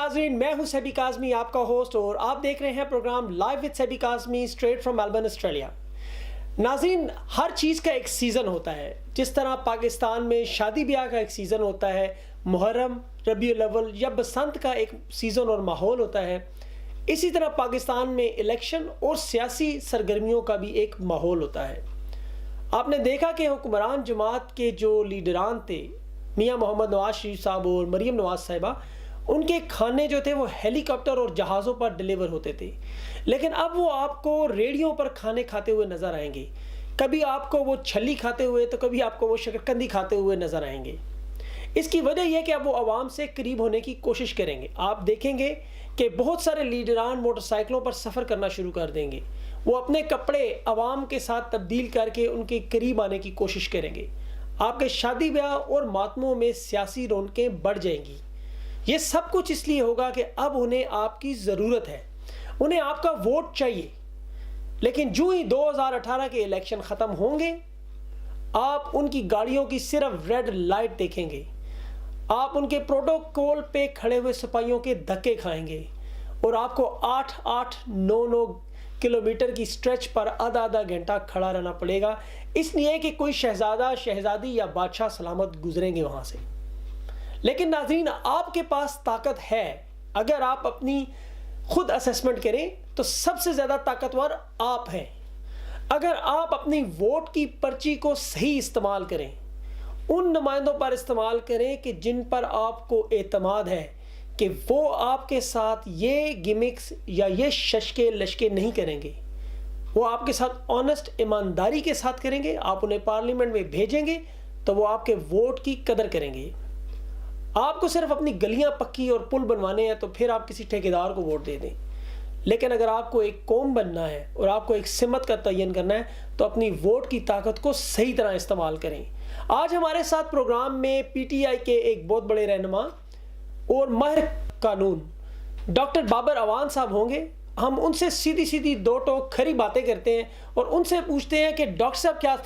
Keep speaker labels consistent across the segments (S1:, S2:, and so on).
S1: नाजरीन, मैं हूं सैबी काज़मी, आपका होस्ट, और आप देख रहे हैं program live with Saibi Kazmi straight from Melbourne, Australia. नाजरीन, हर चीज़ का एक सीज़न होता है। जिस तरह पाकिस्तान में शादी ब्याह का एक सीज़न होता है, मुहर्रम, रबीउल अव्वल या बसंत का एक सीज़न और माहौल होता है, इसी तरह पाकिस्तान में इलेक्शन और सियासी सरगर्मियों का भी एक माहौल होता है। आपने देखा कि हुक्मरान जमात के जो लीडरान थे, मियाँ मोहम्मद नवाज शरीफ साहब और मरीम नवाज साहिबा, उनके खाने जो थे वो हेलीकॉप्टर और जहाज़ों पर डिलीवर होते थे। लेकिन अब वो आपको रेडियो पर खाने खाते हुए नज़र आएंगे। कभी आपको वो छली खाते हुए तो कभी आपको वो शकरकंदी खाते हुए नज़र आएंगे। इसकी वजह यह कि अब वो आवाम से करीब होने की कोशिश करेंगे। आप देखेंगे कि बहुत सारे लीडरान मोटरसाइकिलों पर सफ़र करना शुरू कर देंगे। वो अपने कपड़े आवाम के साथ तब्दील करके उनके करीब आने की कोशिश करेंगे। आपके शादी ब्याह और मातमों में सियासी रौनकें बढ़ जाएंगी। ये सब कुछ इसलिए होगा कि अब उन्हें आपकी ज़रूरत है, उन्हें आपका वोट चाहिए। लेकिन जो ही 2018 के इलेक्शन ख़त्म होंगे, आप उनकी गाड़ियों की सिर्फ रेड लाइट देखेंगे। आप उनके प्रोटोकॉल पे खड़े हुए सिपाहियों के धक्के खाएंगे और आपको 8-9 किलोमीटर की स्ट्रेच पर आधा घंटा खड़ा रहना पड़ेगा, इसलिए कि कोई शहजादा, शहजादी या बादशाह सलामत गुजरेंगे वहाँ से। लेकिन नाज़रीन, आपके पास ताकत है। अगर आप अपनी खुद असेसमेंट करें तो सबसे ज़्यादा ताकतवर आप हैं। अगर आप अपनी वोट की पर्ची को सही इस्तेमाल करें, उन नुमाइंदों पर इस्तेमाल करें कि जिन पर आपको एतमाद है कि वो आपके साथ ये गिमिक्स या ये शशके लशके नहीं करेंगे, वो आपके साथ ऑनेस्ट ईमानदारी के साथ करेंगे। आप उन्हें पार्लियामेंट में भेजेंगे तो वो आपके वोट की कदर करेंगे। आपको सिर्फ अपनी गलियां पक्की और पुल बनवाने हैं तो फिर आप किसी ठेकेदार को वोट दे दें। लेकिन अगर आपको एक कौम बनना है और आपको एक सिमत का तयन करना है तो अपनी वोट की ताकत को सही तरह इस्तेमाल करें। आज हमारे साथ प्रोग्राम में पीटीआई के एक बहुत बड़े रहनुमा और माहिर कानून डॉक्टर बाबर अवान साहब होंगे। हम उनसे सीधी सीधी दो टोक खरी बातें करते हैं और उनसे पूछते हैं कि डॉक्टर साहब क्या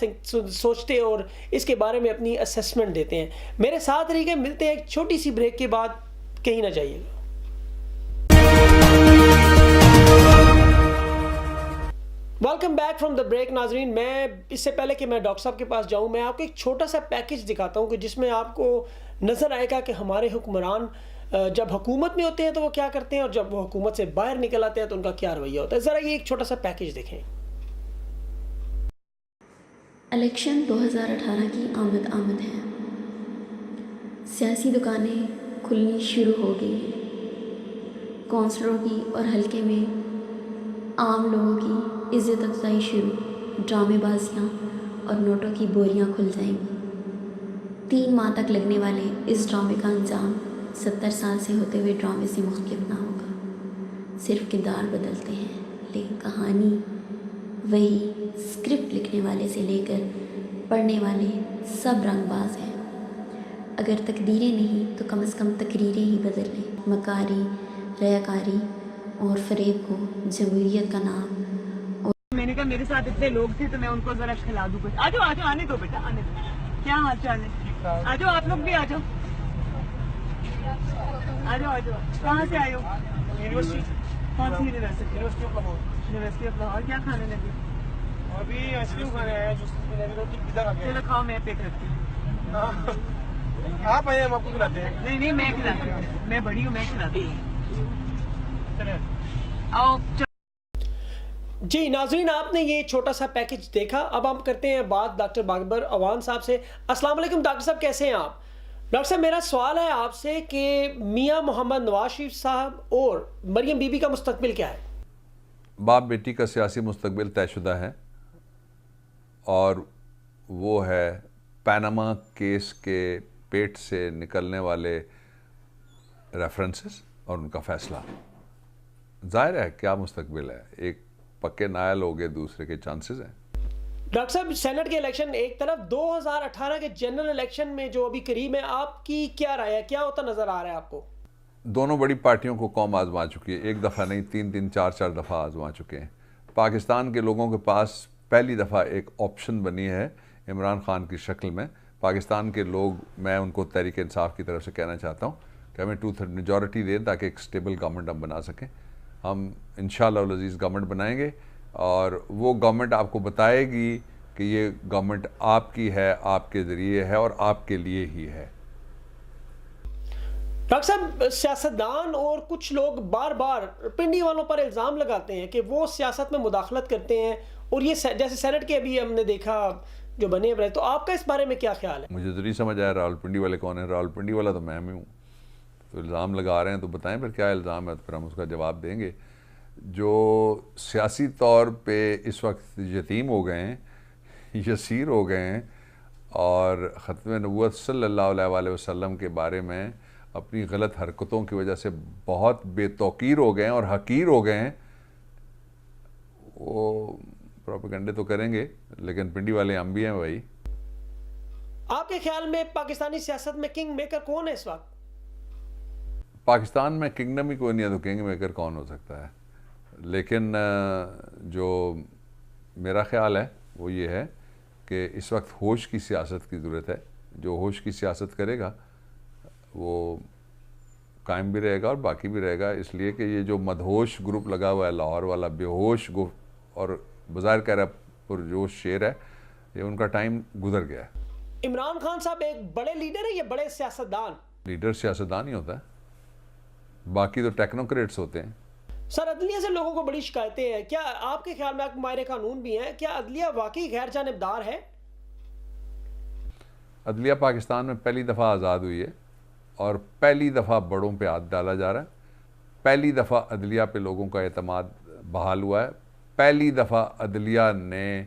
S1: सोचते हैं और इसके बारे में अपनी असेसमेंट देते हैं। मेरे साथ रहिए, मिलते हैं एक छोटी सी ब्रेक के बाद, कहीं ना जाइएगा। Welcome back from the break. नाजरीन, मैं इससे पहले कि मैं डॉक्टर साहब के पास जाऊं, मैं आपको एक छोटा सा पैकेज दिखाता हूं कि जिसमें आपको नज़र आएगा कि हमारे हुक्मरान जब हुकूमत में होते हैं तो वो क्या करते हैं और जब वो हुकूमत से बाहर निकल आते हैं तो उनका क्या रवैया होता है। ज़रा ये एक छोटा सा पैकेज देखें।
S2: इलेक्शन 2018 की आमद है। सियासी दुकानें खुलनी शुरू हो गई हैं। कौंसलरों की और हल्के में आम लोगों की इज़्ज़त अफजाई शुरू। ड्रामेबाजियाँ और नोटों की बोरियाँ खुल जाएंगी। 3 माह तक लगने वाले इस ड्रामे का अंजाम 70 साल से होते हुए ड्रामे से मुख्तलिफ ना होगा। सिर्फ किरदार बदलते हैं, लेकिन कहानी वही। स्क्रिप्ट लिखने वाले से लेकर पढ़ने वाले सब रंगबाज हैं। अगर तकदीरें नहीं तो कम से कम तकरीरें ही बदल लें। मकारी, रयाकारी और फरेब को जमहूरियत का नाम। और
S3: मैंने कहा मेरे साथ इतने लोग थे तो मैं उनको ज़रा खिला दूँ कुछ। आ जाओ आने दो बेटा, आने दो। क्या हाल चाल है? आ जाओ, आप लोग भी आ जाओ। आ जाओ। कहाँ से आए हो? यूनिवर्सिटी। कौन सी यूनिवर्सिटी? University of Lahore. क्या खाने लगे?
S4: अभी आइसक्रीम खाने आए हैं, रोटी पिज़्ज़ा खा के।
S3: चलो खाओ, मैं पे करती हूँ।
S4: आप आइए, हम आपको खिलाते हैं।
S3: नहीं मैं खिलाती हूँ, मैं बड़ी हूँ, मैं खिलाती हूँ।
S4: चलिए
S3: आओ।
S1: जी नाजरीन, आपने ये छोटा सा पैकेज देखा। अब हम करते हैं बात डॉक्टर बाबर अवान साहब से। अस्सलाम वालेकुम डॉक्टर साहब, कैसे हैं आप? डॉक्टर साहब, मेरा सवाल है आपसे कि मियाँ मोहम्मद नवाज शरीफ साहब और मरियम बीबी का मुस्तकबिल क्या है?
S5: बाप बेटी का सियासी मुस्तकबिल तयशुदा है और वो है पनामा केस के पेट से निकलने वाले रेफरेंसेस और उनका फैसला। जाहिर है क्या मुस्तकबिल है, एक पक्के नायल हो गए, दूसरे के चांसेस हैं।
S1: डॉक्टर साहब, सेनेट के इलेक्शन एक तरफ, 2018 के जनरल इलेक्शन में जो अभी करीब है, आपकी क्या राय है? क्या होता नजर आ रहा है आपको?
S5: दोनों बड़ी पार्टियों को कौम आजमा चुकी है, एक दफ़ा नहीं 3-3, 4-4 दफ़ा आजमा चुके हैं। पाकिस्तान के लोगों के पास पहली दफ़ा एक ऑप्शन बनी है इमरान खान की शक्ल में। पाकिस्तान के लोग, मैं उनको तहरीक इंसाफ की तरफ से कहना चाहता हूँ, کہ ہمیں 2/3 میجورٹی دیں تاکہ ایک اسٹیبل گورنمنٹ ہم بنا سکیں. ہم انشاءاللہ العزیز گورنمنٹ بنائیں گے اور وہ گورنمنٹ آپ کو بتائے گی کہ یہ گورنمنٹ آپ کی ہے, آپ کے ذریعے ہے اور آپ کے لیے ہی ہے.
S1: ڈاکٹر صاحب, سیاستدان اور کچھ لوگ بار بار پنڈی والوں پر الزام لگاتے ہیں کہ وہ سیاست میں مداخلت کرتے ہیں, اور یہ جیسے سینٹ کے ابھی ہم نے دیکھا جو بنے بنے, تو آپ کا اس بارے میں کیا خیال ہے؟
S5: مجھے تو نہیں سمجھ آیا راولپنڈی والے کون ہیں. راولپنڈی والا تو میں ہوں. تو الزام لگا رہے ہیں تو بتائیں پھر کیا الزام ہے, تو پھر ہم اس کا جواب دیں گے. جو سیاسی طور پہ اس وقت یتیم ہو گئے ہیں, یسیر ہو گئے ہیں, اور ختم نبوت صلی اللہ علیہ وآلہ وسلم کے بارے میں اپنی غلط حرکتوں کی وجہ سے بہت بے توقیر ہو گئے ہیں اور حقیر ہو گئے ہیں, وہ پروپیگنڈے تو کریں گے, لیکن پنڈی والے ہم بھی ہیں بھائی.
S1: آپ کے خیال میں پاکستانی سیاست میں کنگ میکر کون ہے اس وقت؟
S5: پاکستان میں کنگڈم ہی کوئی نہیں ہے تو کنگ میکر کون ہو سکتا ہے. لیکن جو میرا خیال ہے وہ یہ ہے کہ اس وقت ہوش کی سیاست کی ضرورت ہے. جو ہوش کی سیاست کرے گا وہ قائم بھی رہے گا اور باقی بھی رہے گا. اس لیے کہ یہ جو مدہوش گروپ لگا ہوا ہے لاہور والا, بے ہوش اور بظاہر کہہ رہا پرجوش شیر ہے, یہ ان کا ٹائم گزر گیا ہے.
S1: عمران خان صاحب ایک بڑے لیڈر ہیں یا بڑے سیاستدان؟
S5: لیڈر سیاستدان ہی ہوتا ہے, باقی تو ٹیکنوکریٹس ہوتے ہیں.
S1: سر, عدلیہ سے لوگوں کو بڑی شکایتیں ہیں, کیا آپ کے خیال میں, آپ ماہر قانون بھی ہیں, کیا عدلیہ واقعی غیر جانبدار ہے؟
S5: عدلیہ پاکستان میں پہلی دفعہ آزاد ہوئی ہے اور پہلی دفعہ بڑوں پہ ہاتھ ڈالا جا رہا ہے. پہلی دفعہ عدلیہ پہ لوگوں کا اعتماد بحال ہوا ہے. پہلی دفعہ عدلیہ نے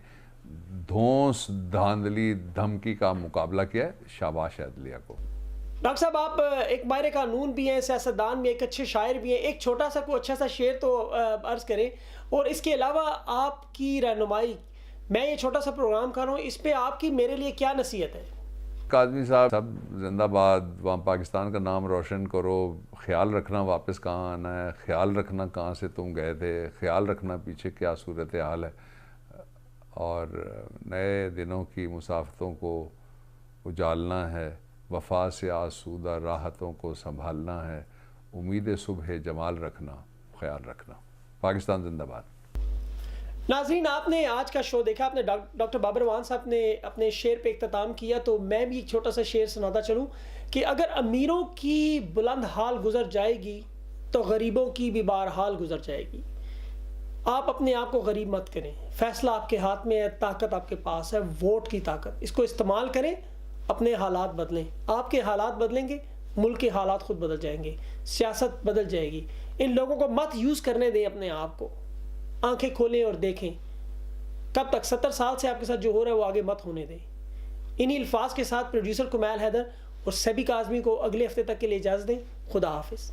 S5: دھونس, دھاندلی, دھمکی کا مقابلہ کیا ہے. شاباش ہے عدلیہ کو.
S1: ڈاکٹر صاحب, آپ ایک ماہر قانون بھی ہیں, سیاستدان بھی ہیں, ایک اچھے شاعر بھی ہیں, ایک چھوٹا سا کوئی اچھا سا شعر تو عرض کریں, اور اس کے علاوہ آپ کی رہنمائی, میں یہ چھوٹا سا پروگرام کر رہا ہوں, اس پہ آپ کی میرے لیے کیا نصیحت ہے؟
S5: کاظمی صاحب, سب زندہ باد, وہاں پاکستان کا نام روشن کرو. خیال رکھنا واپس کہاں آنا ہے, خیال رکھنا کہاں سے تم گئے تھے, خیال رکھنا پیچھے کیا صورتحال ہے, اور نئے دنوں کی مسافتوں کو اجالنا ہے. وفا سے آسودہ راحتوں کو سنبھالنا ہے. امید صبح جمال رکھنا, خیال رکھنا. پاکستان زندہ باد.
S1: ناظرین, آپ نے آج کا شو دیکھا, آپ نے ڈاکٹر بابر اعوان صاحب نے اپنے شعر پہ اختتام کیا, تو میں بھی ایک چھوٹا سا شعر سناتا چلوں کہ اگر امیروں کی بلند حال گزر جائے گی تو غریبوں کی بھی بہرحال گزر جائے گی. آپ اپنے آپ کو غریب مت کریں, فیصلہ آپ کے ہاتھ میں ہے, طاقت آپ کے پاس ہے, ووٹ کی طاقت, اس کو استعمال کریں, اپنے حالات بدلیں. آپ کے حالات بدلیں گے, ملک کے حالات خود بدل جائیں گے, سیاست بدل جائے گی. ان لوگوں کو مت یوز کرنے دیں اپنے آپ کو, آنکھیں کھولیں اور دیکھیں. کب تک 70 سال سے آپ کے ساتھ جو ہو رہا ہے وہ آگے مت ہونے دیں. انہی الفاظ کے ساتھ پروڈیوسر کمیل حیدر اور سیبی کاظمی کو اگلے ہفتے تک کے لیے اجازت دیں. خدا حافظ.